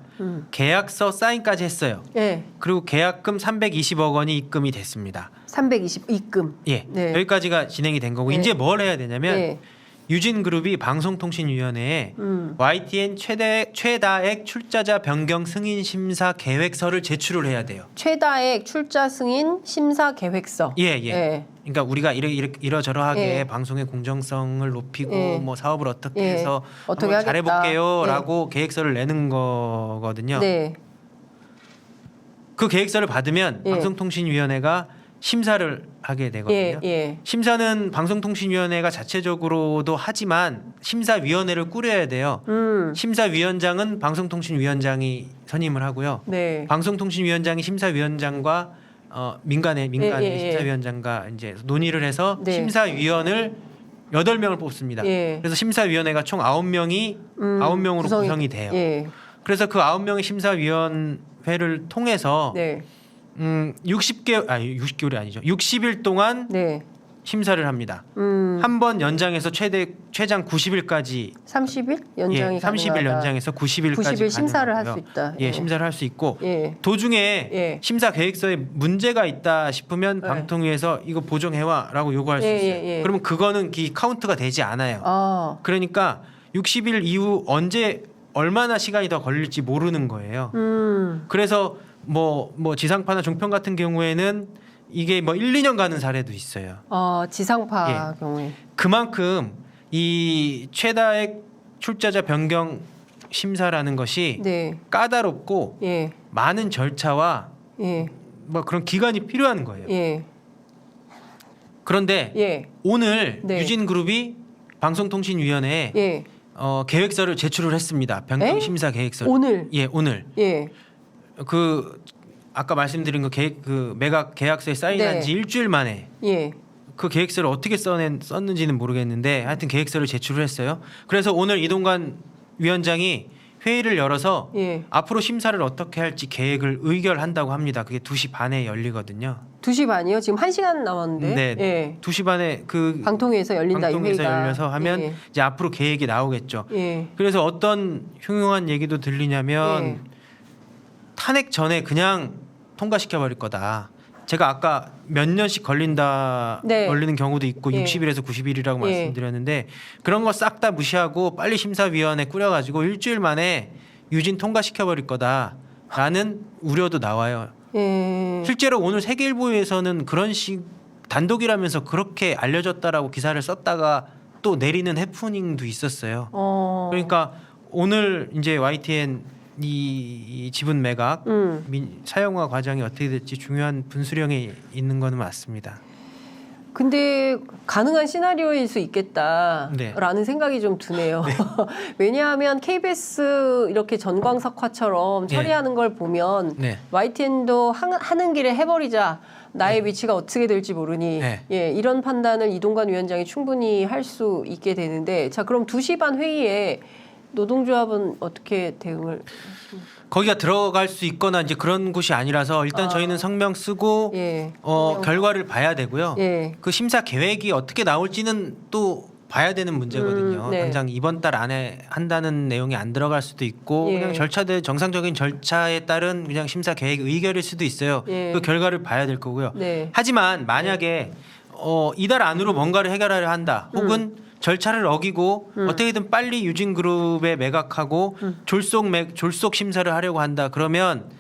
계약서 사인까지 했어요. 예. 그리고 계약금 320억 원이 입금이 됐습니다. 320 입금. 예, 네. 여기까지가 진행이 된 거고 네. 이제 뭘 해야 되냐면 네. 유진그룹이 방송통신위원회에 YTN 최다액 출자자 변경 승인 심사 계획서를 제출을 해야 돼요. 최다액 출자 승인 심사 계획서. 예, 예. 예. 그러니까 우리가 이러저러하게 예. 방송의 공정성을 높이고 예. 뭐 사업을 어떻게 예. 해서 어떻게 한번 하겠다. 잘해볼게요라고 계획서를 내는 거거든요. 네. 그 계획서를 받으면 예. 방송통신위원회가 심사를 하게 되거든요. 예. 예. 심사는 방송통신위원회가 자체적으로도 하지만 심사위원회를 꾸려야 돼요. 심사위원장은 방송통신위원장이 선임을 하고요. 네. 방송통신위원장이 심사위원장과 민간의 예, 예. 심사위원장과 이제 논의를 해서 네. 심사위원을 8명을 뽑습니다. 예. 그래서 심사위원회가 총 9명이 9명으로 구성이 돼요. 예. 그래서 그 9명의 심사위원회를 통해서 네. 60개월이 아니죠. 60일 동안 네. 심사를 합니다. 한 번 연장해서 최장 90일까지 30일 연장이 30일 가능하다. 연장해서 90일까지 90일 심사를 할 가능하고요. 수 있다. 예, 심사를 할 수 있고 예. 도중에 예. 심사 계획서에 문제가 있다 싶으면 네. 방통위에서 이거 보정해와라고 요구할 수 예, 있어요. 예, 예. 그러면 그거는 카운트가 되지 않아요. 아. 그러니까 60일 이후 언제 얼마나 시간이 더 걸릴지 모르는 거예요. 그래서 뭐 지상파나 종편 같은 경우에는 이게 뭐 1, 2년 가는 사례도 있어요. 지상파 경우에. 그만큼 이 최다액 출자자 변경 심사라는 것이 네. 까다롭고 예. 많은 절차와 예. 뭐 그런 기간이 필요한 거예요. 예. 그런데 예. 오늘 네. 유진그룹이 방송통신위원회에 예. 계획서를 제출을 했습니다. 변경 에? 심사 계획서를. 오늘. 예, 오늘. 예. 아까 말씀드린 매각 계약서에 사인한 네. 지 일주일 만에 예. 그 계획서를 어떻게 썼는지는 모르겠는데 하여튼 계획서를 제출을 했어요. 그래서 오늘 이동관 위원장이 회의를 열어서 예. 앞으로 심사를 어떻게 할지 계획을 의결한다고 합니다. 그게 2시 반에 열리거든요. 2시 반이요? 지금 1시간 남았는데. 네. 예. 2시 반에 방통위에서 열린다 이 방통위에서 회의가. 열려서 하면 예. 이제 앞으로 계획이 나오겠죠. 예. 그래서 어떤 흉흉한 얘기도 들리냐면 예. 탄핵 전에 그냥 통과시켜 버릴 거다. 제가 아까 몇 년씩 걸리는 경우도 있고 예. 60일에서 90일이라고 예. 말씀드렸는데 그런 거 싹 다 무시하고 빨리 심사위원회 꾸려가지고 일주일 만에 유진 통과시켜 버릴 거다라는 우려도 나와요. 예. 실제로 오늘 세계일보에서는 그런 단독이라면서 그렇게 알려졌다라고 기사를 썼다가 또 내리는 해프닝도 있었어요. 그러니까 오늘 이제 YTN 이 지분 매각 사용화 과정이 어떻게 될지 중요한 분수령에 있는 거는 맞습니다. 근데 가능한 시나리오일 수 있겠다라는 생각이 좀 드네요. 왜냐하면 KBS 이렇게 전광석화처럼 처리하는 걸 보면 YTN도 하는 길에 해버리자. 나의 위치가 어떻게 될지 모르니 예, 이런 판단을 이동관 위원장이 충분히 할 수 있게 되는데 자 그럼 2시 반 회의에 노동조합은 어떻게 대응을? 거기가 들어갈 수 있거나 이제 그런 곳이 아니라서 일단 저희는 성명 쓰고 예. 결과를 봐야 되고요. 예. 그 심사 계획이 어떻게 나올지는 또 봐야 되는 문제거든요. 네. 당장 이번 달 안에 한다는 내용이 안 들어갈 수도 있고 예. 그냥 정상적인 절차에 따른 그냥 심사 계획 의결일 수도 있어요. 예. 그 결과를 봐야 될 거고요. 네. 하지만 만약에 이달 안으로 뭔가를 해결하려 한다. 혹은 절차를 어기고 어떻게든 빨리 유진그룹에 매각하고 졸속 심사를 하려고 한다. 그러면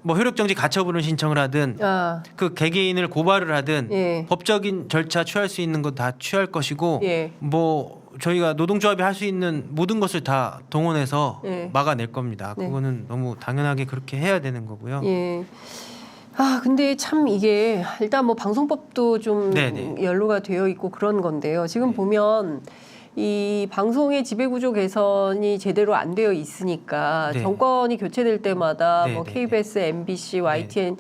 뭐 효력정지 가처분을 신청을 하든 아, 그 개개인을 고발을 하든 예. 법적인 절차 취할 수 있는 거 다 취할 것이고 예. 뭐 저희가 노동조합이 할 수 있는 모든 것을 다 동원해서 예. 막아낼 겁니다. 네. 그거는 너무 당연하게 그렇게 해야 되는 거고요. 예. 아, 근데 참 이게 일단 뭐 방송법도 좀 네네. 연루가 되어 있고 그런 건데요. 지금 보면 이 방송의 지배구조 개선이 제대로 안 되어 있으니까 네. 정권이 교체될 때마다 뭐 네네네. KBS, MBC, YTN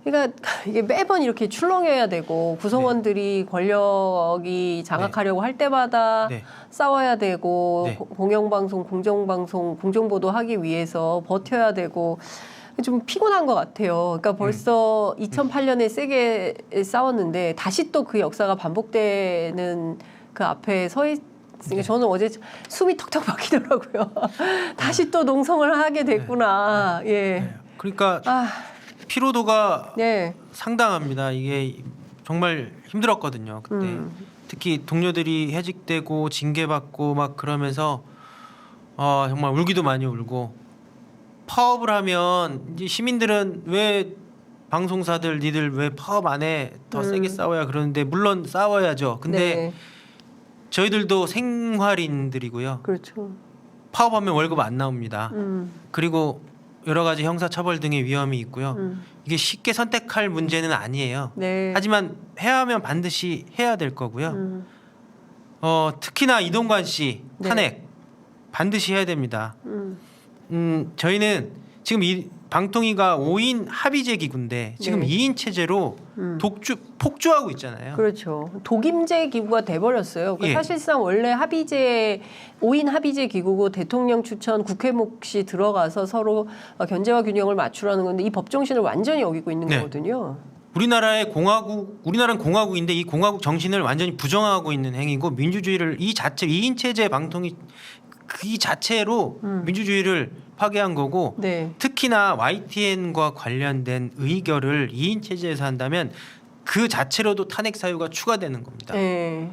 그러니까 이게 매번 이렇게 출렁여야 되고 구성원들이 권력이 장악하려고 할 때마다 네. 싸워야 되고 네. 공영방송, 공정방송, 공정보도 하기 위해서 버텨야 되고 좀 피곤한 것 같아요. 그러니까 벌써 2008년에 세게 싸웠는데 다시 또 그 역사가 반복되는 그 앞에 서 있으니까 저는 어제 숨이 턱턱 막히더라고요. 다시 또 농성을 하게 됐구나. 예. 그러니까 아, 피로도가 네. 상당합니다. 이게 정말 힘들었거든요. 그때 특히 동료들이 해직되고 징계받고 막 그러면서 정말 울기도 많이 울고 파업을 하면 이제 시민들은 왜 방송사들 니들 왜 파업 안 해? 더 세게 싸워야 그러는데 물론 싸워야죠. 근데 네. 저희들도 생활인들이고요. 그렇죠. 파업하면 월급 안 나옵니다. 그리고 여러 가지 형사처벌 등의 위험이 있고요. 이게 쉽게 선택할 문제는 아니에요. 네. 하지만 해야 하면 반드시 해야 될 거고요. 특히나 이동관 씨 네. 탄핵 반드시 해야 됩니다. 저희는 지금 이 방통위가 5인 합의제 기구인데 지금 네. 2인 체제로 폭주하고 있잖아요. 그렇죠. 독임제 기구가 돼버렸어요. 예. 사실상 원래 합의제 5인 합의제 기구고 대통령 추천 국회 몫이 들어가서 서로 견제와 균형을 맞추라는 건데 이 법 정신을 완전히 어기고 있는 네. 거거든요. 우리나라는 공화국인데 이 공화국 정신을 완전히 부정하고 있는 행위고 민주주의를 이 자체 2인 체제 방통위 그 자체로 민주주의를 파괴한 거고 네. 특히나 YTN과 관련된 의결을 2인 체제에서 한다면 그 자체로도 탄핵 사유가 추가되는 겁니다. 네.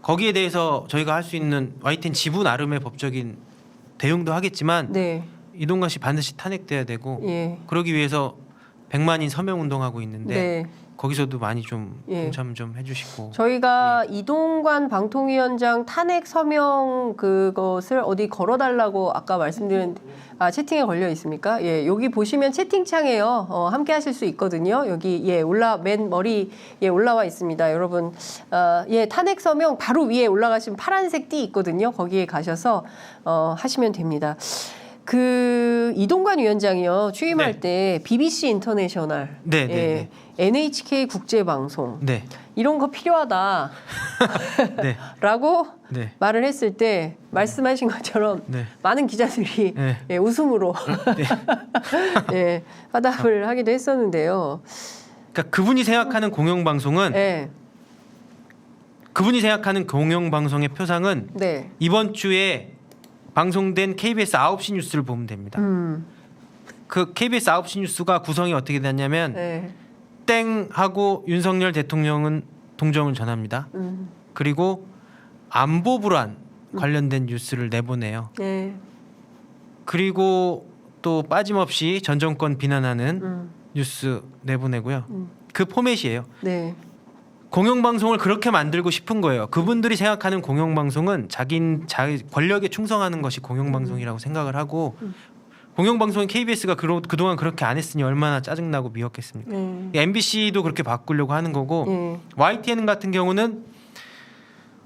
거기에 대해서 저희가 할 수 있는 YTN 지부 나름의 법적인 대응도 하겠지만 네. 이동관 씨 반드시 탄핵돼야 되고 예. 그러기 위해서 100만인 서명 운동하고 있는데 네. 거기서도 많이 좀 예. 동참 좀 해주시고 저희가 이동관 방통위원장 탄핵 서명 그것을 어디 걸어달라고 아까 말씀드린 채팅에 걸려 있습니까? 예, 여기 보시면 채팅창에요. 함께 하실 수 있거든요. 여기 맨 머리에 올라와 있습니다. 여러분, 탄핵 서명 바로 위에 올라가시면 파란색 띠 있거든요. 거기에 가셔서 하시면 됩니다. 그 이동관 위원장이요 취임할 네. 때 BBC 인터내셔널, 네, 네, 네. NHK 국제방송 네, 이런 거 필요하다라고 네, 네, 말을 했을 때 말씀하신 것처럼 네. 많은 기자들이 네. 웃음으로 화답을 하기도 했었는데요. 그러니까 그분이 생각하는 공영방송은 네, 그분이 생각하는 공영방송의 표상은 네, 이번 주에 방송된 KBS 9시 뉴스를 보면 됩니다. 그 KBS 9시 뉴스가 구성이 어떻게 됐냐면 네, 땡 하고 윤석열 대통령은 동정을 전합니다. 그리고 안보 불안 관련된 뉴스를 내보내요. 네, 그리고 또 빠짐없이 전 정권 비난하는 뉴스 내보내고요. 그 포맷이에요. 네, 공영방송을 그렇게 만들고 싶은 거예요. 그분들이 생각하는 공영방송은 자기 권력에 충성하는 것이 공영방송이라고 생각을 하고 공영방송인 KBS가 그동안 그렇게 안 했으니 얼마나 짜증나고 미웠겠습니까? MBC도 그렇게 바꾸려고 하는 거고 YTN 같은 경우는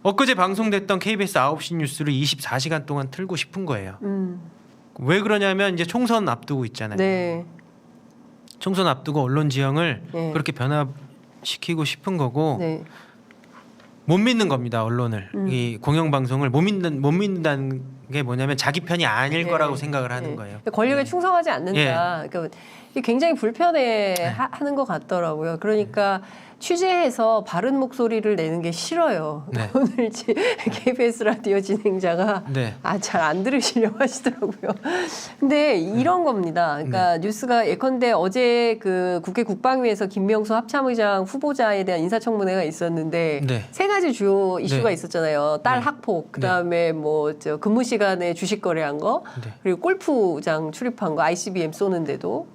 엊그제 방송됐던 KBS 9시 뉴스를 24시간 동안 틀고 싶은 거예요. 왜 그러냐면 이제 총선 앞두고 있잖아요. 네, 총선 앞두고 언론 지형을 네. 그렇게 변화시키고 싶은 거고 네, 못 믿는 겁니다. 언론을 이 공영방송을 못 믿는다는 게 뭐냐면 자기 편이 아닐 거라고 생각을 하는 거예요. 권력에 충성하지 않는다. 그러니까 이게 굉장히 불편해하는 것 같더라고요. 그러니까 취재해서 바른 목소리를 내는 게 싫어요. 오늘 KBS 라디오 진행자가 잘 안 들으시려고 하시더라고요. 근데 이런 겁니다. 그러니까 뉴스가 예컨대 어제 그 국회 국방위에서 김명수 합참의장 후보자에 대한 인사청문회가 있었는데 세 가지 주요 이슈가 있었잖아요. 딸 학폭, 그다음에 뭐 근무 시간에 주식 거래한 거, 그리고 골프장 출입한 거, ICBM 쏘는데도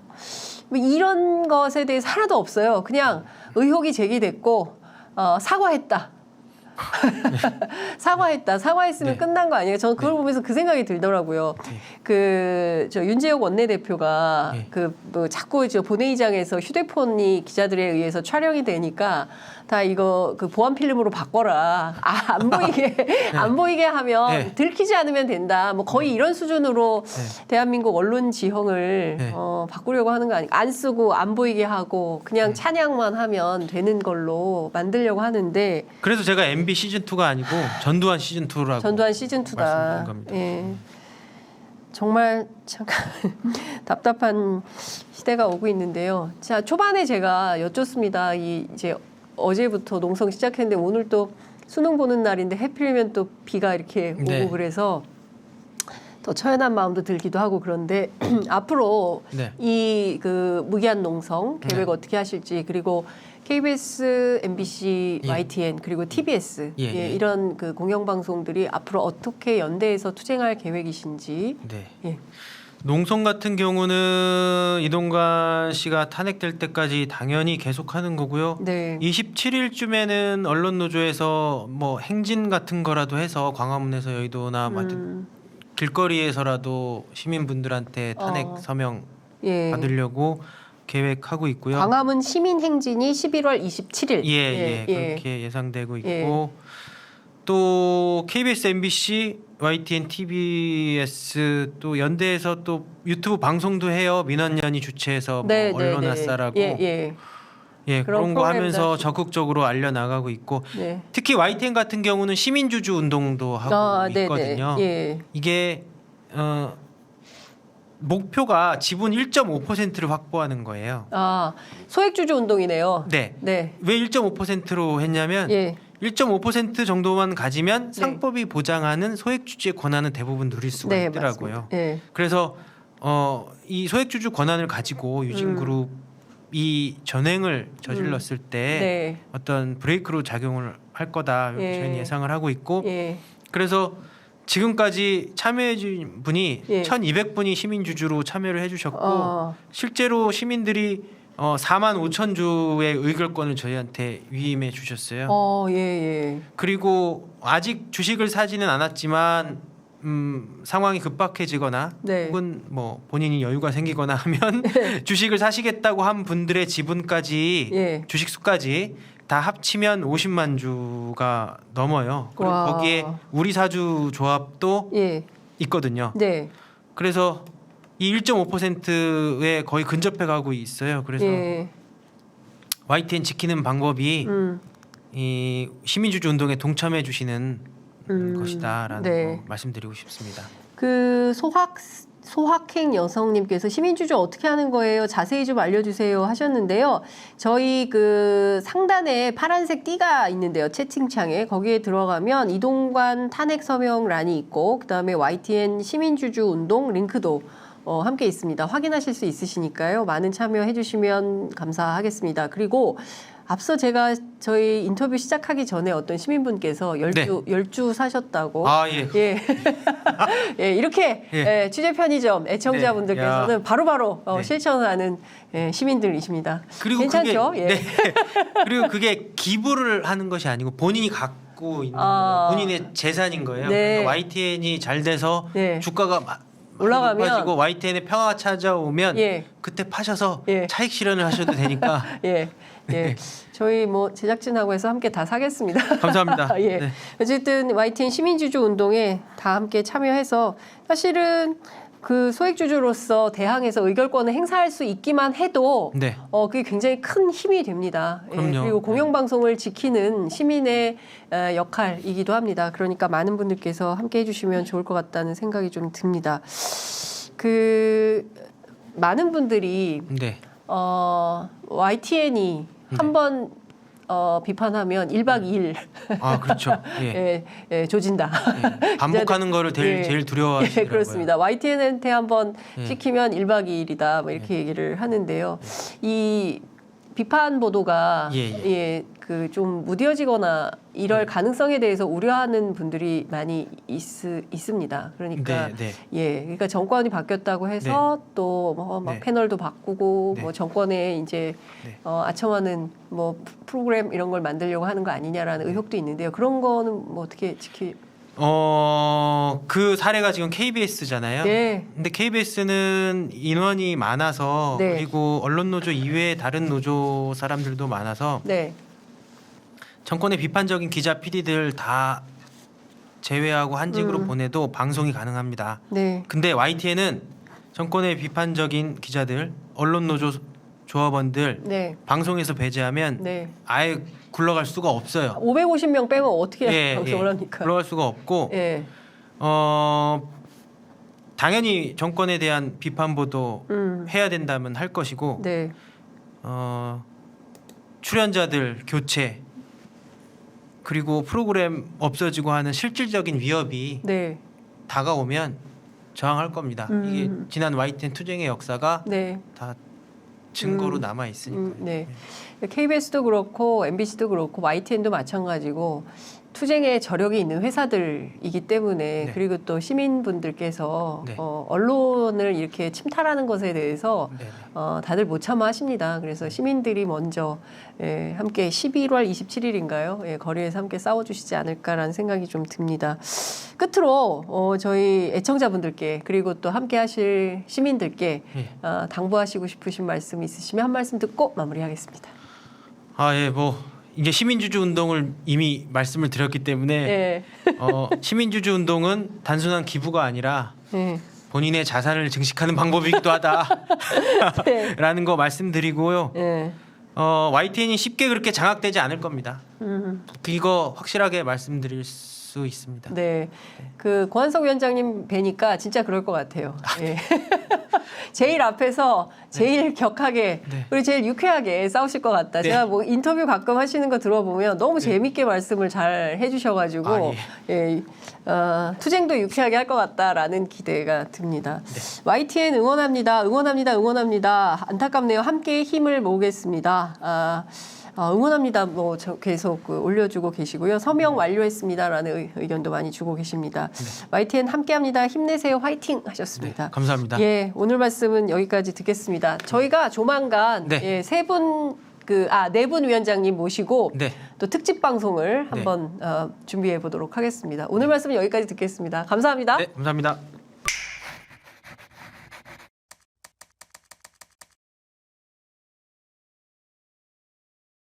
뭐 이런 것에 대해서 하나도 없어요. 그냥 의혹이 제기됐고 사과했다. 사과했으면 끝난 거 아니에요? 저는 그걸 보면서 그 생각이 들더라고요. 저 윤재욱 원내대표가 뭐 자꾸 본회의장에서 휴대폰이 기자들에 의해서 촬영이 되니까 다 이거 그 보안 필름으로 바꿔라. 안 보이게 하면 들키지 않으면 된다. 뭐 거의 이런 수준으로 대한민국 언론 지형을 바꾸려고 하는 거 아니까 안 쓰고 안 보이게 하고 그냥 찬양만 하면 되는 걸로 만들려고 하는데. 그래서 제가 MB 시즌 2가 아니고 전두환 시즌 2라고. 전두환 시즌 2다. 정말 잠깐 답답한 시대가 오고 있는데요. 자, 초반에 제가 여쭙습니다. 이제 어제부터 농성 시작했는데 오늘 또 수능 보는 날인데 하필이면 또 비가 이렇게 오고 그래서 더 처연한 마음도 들기도 하고 그런데 앞으로 이 그 무기한 농성 계획 어떻게 하실지 그리고 KBS, MBC, YTN 그리고 TBS 이런 그 공영방송들이 앞으로 어떻게 연대해서 투쟁할 계획이신지. 농성 같은 경우는 이동관 씨가 탄핵될 때까지 당연히 계속하는 거고요. 27일쯤에는 언론노조에서 뭐 행진 같은 거라도 해서 광화문에서 여의도나 길거리에서라도 시민분들한테 탄핵 서명 받으려고 계획하고 있고요. 광화문 시민 행진이 11월 27일. 그렇게 예상되고 있고 또 KBS, MBC, YTN, TBS 또 연대에서 또 유튜브 방송도 해요. 민원연이 주최해서 뭐 언론아싸라고 그런 거 하면서 적극적으로 알려 나가고 있고 특히 YTN 같은 경우는 시민주주 운동도 하고 있거든요. 이게 목표가 지분 1.5%를 확보하는 거예요. 소액주주 운동이네요. 왜 1.5%로 했냐면 1.5% 정도만 가지면 상법이 보장하는 소액주주의 권한은 대부분 누릴 수가 있더라고요. 그래서 이 소액주주 권한을 가지고 유진그룹이 전횡을 저질렀을 때 어떤 브레이크로 작용을 할 거다 저희는 예상을 하고 있고 그래서 지금까지 참여해준 분이 1,200분이 시민주주로 참여를 해주셨고 실제로 시민들이 4만 5천 주의 의결권을 저희한테 위임해 주셨어요. 그리고 아직 주식을 사지는 않았지만 상황이 급박해지거나 혹은 뭐 본인이 여유가 생기거나 하면 주식을 사시겠다고 한 분들의 지분까지 주식수까지 다 합치면 50만 주가 넘어요. 그리고 거기에 우리 사주 조합도 있거든요. 그래서 이 1.5%에 거의 근접해 가고 있어요. 그래서 YTN 지키는 방법이 이 시민주주 운동에 동참해 주시는 것이다라는 거 말씀드리고 싶습니다. 그 소확행 여성님께서 시민주주 어떻게 하는 거예요? 자세히 좀 알려주세요 하셨는데요. 저희 그 상단에 파란색 띠가 있는데요. 채팅창에 거기에 들어가면 이동관 탄핵 서명란이 있고 그다음에 YTN 시민주주 운동 링크도 함께 있습니다. 확인하실 수 있으시니까요. 많은 참여해 주시면 감사하겠습니다. 그리고 앞서 제가 저희 인터뷰 시작하기 전에 어떤 시민분께서 열주 사셨다고. 이렇게 취재 편의점 애청자분들께서는 바로바로 실천하는 실천하는 시민들이십니다. 괜찮죠? 그리고 그게 기부를 하는 것이 아니고 본인이 갖고 있는 본인의 재산인 거예요. 그러니까 YTN이 잘 돼서 주가가 올라가면 YTN의 평화가 찾아오면 그때 파셔서 차익 실현을 하셔도 되니까. 저희 뭐 제작진하고 해서 함께 다 사겠습니다. 감사합니다. 어쨌든 YTN 시민주주 운동에 다 함께 참여해서 사실은 그 소액주주로서 대항해서 의결권을 행사할 수 있기만 해도 네. 그게 굉장히 큰 힘이 됩니다. 예, 그럼요. 그리고 공영방송을 지키는 시민의 역할이기도 합니다. 그러니까 많은 분들께서 함께 해주시면 좋을 것 같다는 생각이 좀 듭니다. 그 많은 분들이 네. YTN이 한번 비판하면 1박 2일 아 그렇죠. 예. 조진다. 예. 반복하는 거를 예. 제일 두려워하시더라고요. 예, 그렇습니다. YTN한테 한번 예. 찍히면 1박 2일이다. 뭐 이렇게 얘기를 하는데요. 이 비판 보도가 예. 그 좀 무뎌지거나 이럴 가능성에 대해서 우려하는 분들이 많이 있습니다. 그러니까 네. 그러니까 정권이 바뀌었다고 해서 또 뭐 막 네. 패널도 바꾸고 네. 뭐 정권에 이제 네. 아첨하는 뭐 프로그램 이런 걸 만들려고 하는 거 아니냐라는 의혹도 있는데요. 그런 거는 뭐 어떻게 그 사례가 지금 KBS잖아요. 네. 근데 KBS는 인원이 많아서 네. 그리고 언론 노조 이외에 다른 노조 사람들도 많아서 네. 정권의 비판적인 기자 PD들 다 제외하고 한직으로 보내도 방송이 가능합니다. 네. 근데 YTN은 정권의 비판적인 기자들, 언론 노조 조합원들 네. 방송에서 배제하면 네. 아예 굴러갈 수가 없어요. 550명 빼면 어떻게 방송을 합니까? 굴러갈 수가 없고 예. 당연히 정권에 대한 비판 보도 해야 된다면 할 것이고 네. 출연자들 교체 그리고 프로그램 없어지고 하는 실질적인 위협이 네. 다가오면 저항할 겁니다. 이게 지난 YTN 투쟁의 역사가 네. 다 증거로 남아 있으니까. 네. KBS도 그렇고 MBC도 그렇고 YTN도 마찬가지고 투쟁에 저력이 있는 회사들이기 때문에 네. 그리고 또 시민분들께서 네. 언론을 이렇게 침탈하는 것에 대해서 네. 다들 못 참아 하십니다. 그래서 시민들이 먼저 함께 11월 27일인가요? 거리에서 함께 싸워주시지 않을까라는 생각이 좀 듭니다. 끝으로 저희 애청자분들께 그리고 또 함께 하실 시민들께 당부하시고 싶으신 말씀 있으시면 한 말씀 듣고 마무리하겠습니다. 뭐 이제 시민주주 운동을 이미 말씀을 드렸기 때문에 네. 시민주주 운동은 단순한 기부가 아니라 네. 본인의 자산을 증식하는 방법이기도 하다라는 거 말씀드리고요. 네. YTN이 쉽게 그렇게 장악되지 않을 겁니다. 이거 확실하게 말씀드릴 수 있습니다. 네. 그 고한석 위원장님 뵈니까 진짜 그럴 것 같아요. 예. 제일 앞에서 제일 격하게 네. 그리고 제일 유쾌하게 싸우실 것 같다. 네. 제가 뭐 인터뷰 가끔 하시는 거 들어보면 너무 재밌게 말씀을 잘 해주셔가지고 투쟁도 유쾌하게 할 것 같다라는 기대가 듭니다. YTN 응원합니다. 응원합니다. 안타깝네요. 함께 힘을 모으겠습니다. 응원합니다. 뭐 계속 올려주고 계시고요. 서명 완료했습니다라는 의견도 많이 주고 계십니다. YTN 함께합니다. 힘내세요. 화이팅 하셨습니다. 네, 감사합니다. 예, 오늘 말씀은 여기까지 듣겠습니다. 저희가 조만간 네. 네 분 위원장님 모시고 네. 또 특집 방송을 한번 준비해 보도록 하겠습니다. 오늘 말씀은 여기까지 듣겠습니다. 감사합니다. 네, 감사합니다.